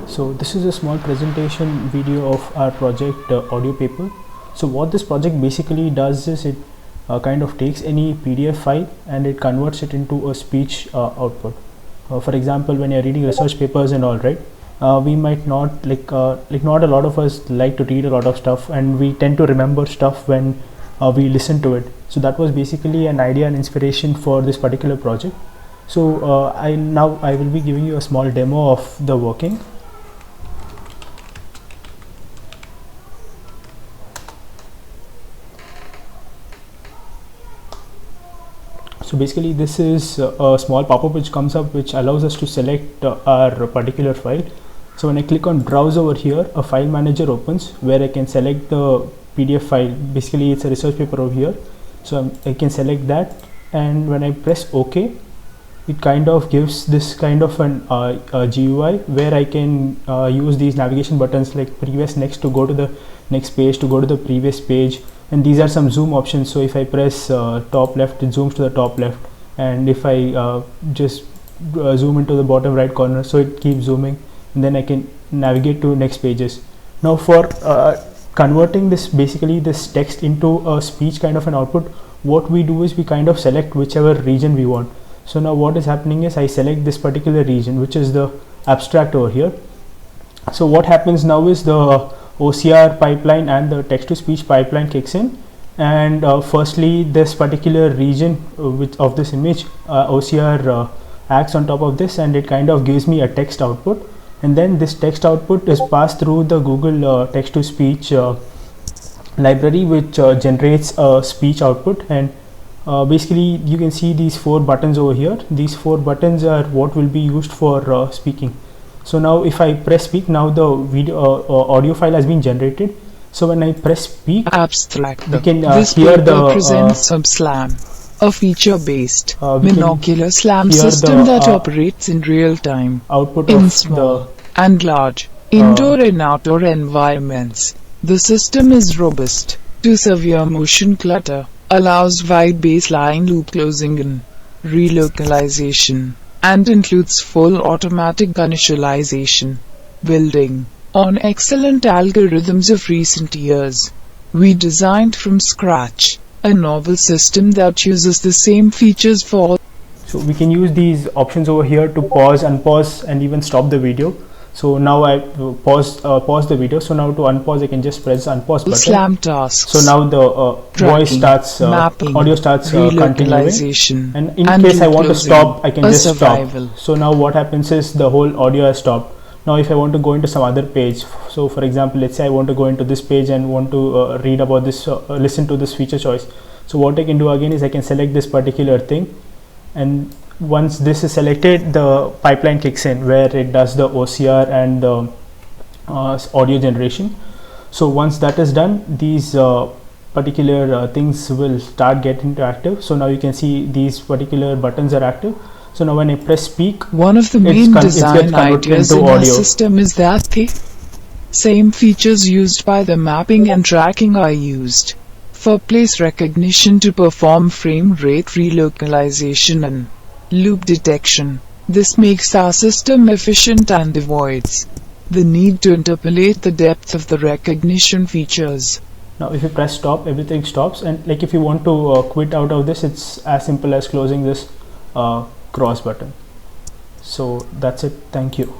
So this is a small presentation video of our project AudioPaper. So what this project basically does is it kind of takes any PDF file and it converts it into a speech output. For example, when you're reading research papers and all, right, we might not not a lot of us like to read a lot of stuff, and we tend to remember stuff when we listen to it. So that was basically an idea and inspiration for this particular project. So I will be giving you a small demo of the working. So basically this is a small pop-up which comes up, which allows us to select our particular file. So when I click on browse over here, a file manager opens where I can select the PDF file. Basically it's a research paper over here, so I can select that, and when I press OK, it kind of gives this kind of an GUI where I can use these navigation buttons like previous, next to go to the next page, to go to the previous page. And these are some zoom options. So if I press top left, it zooms to the top left, and if I just zoom into the bottom right corner, so it keeps zooming, and then I can navigate to next pages. Now for converting this, basically this text into a speech kind of an output, what we do is we kind of select whichever region we want. So now what is happening is I select this particular region, which is the abstract over here. So what happens now is the OCR pipeline and the text-to-speech pipeline kicks in, and firstly this particular region of this image, OCR acts on top of this, and it kind of gives me a text output, and then this text output is passed through the Google text-to-speech library, which generates a speech output. And basically you can see these 4 buttons over here. These 4 buttons are what will be used for speaking. So now if I press speak, now the video audio file has been generated. So when I press speak, abstract, we can this hear paper the presents SubSlam, a feature-based monocular SLAM system that operates in real time output in of small and large indoor and outdoor environments. The system is robust to severe motion clutter, allows wide baseline loop closing and relocalization, and includes full automatic initialization. Building on excellent algorithms of recent years, we designed from scratch a novel system that uses the same features for all. So we can use these options over here to pause, unpause, and even stop the video. So now I pause the video. So now to unpause, I can just press unpause button. SLAM tasks. So now the voice starts, mapping, audio starts continuing, and in case I want to stop, I can just stop. So now what happens is the whole audio has stopped. Now if I want to go into some other page, so for example, let's say I want to go into this page and want to read about this, listen to this feature choice. So what I can do again is I can select this particular thing, and once this is selected, the pipeline kicks in where it does the OCR and the audio generation. So once that is done, these particular things will start getting active. So now you can see these particular buttons are active. So now when I press speak, one of the main design ideas in our system is that the same features used by the mapping and tracking are used for place recognition to perform frame rate relocalization and loop detection. This makes our system efficient and avoids the need to interpolate the depth of the recognition features. Now if you press stop, everything stops, and like if you want to quit out of this, it's as simple as closing this cross button. So that's it. Thank you.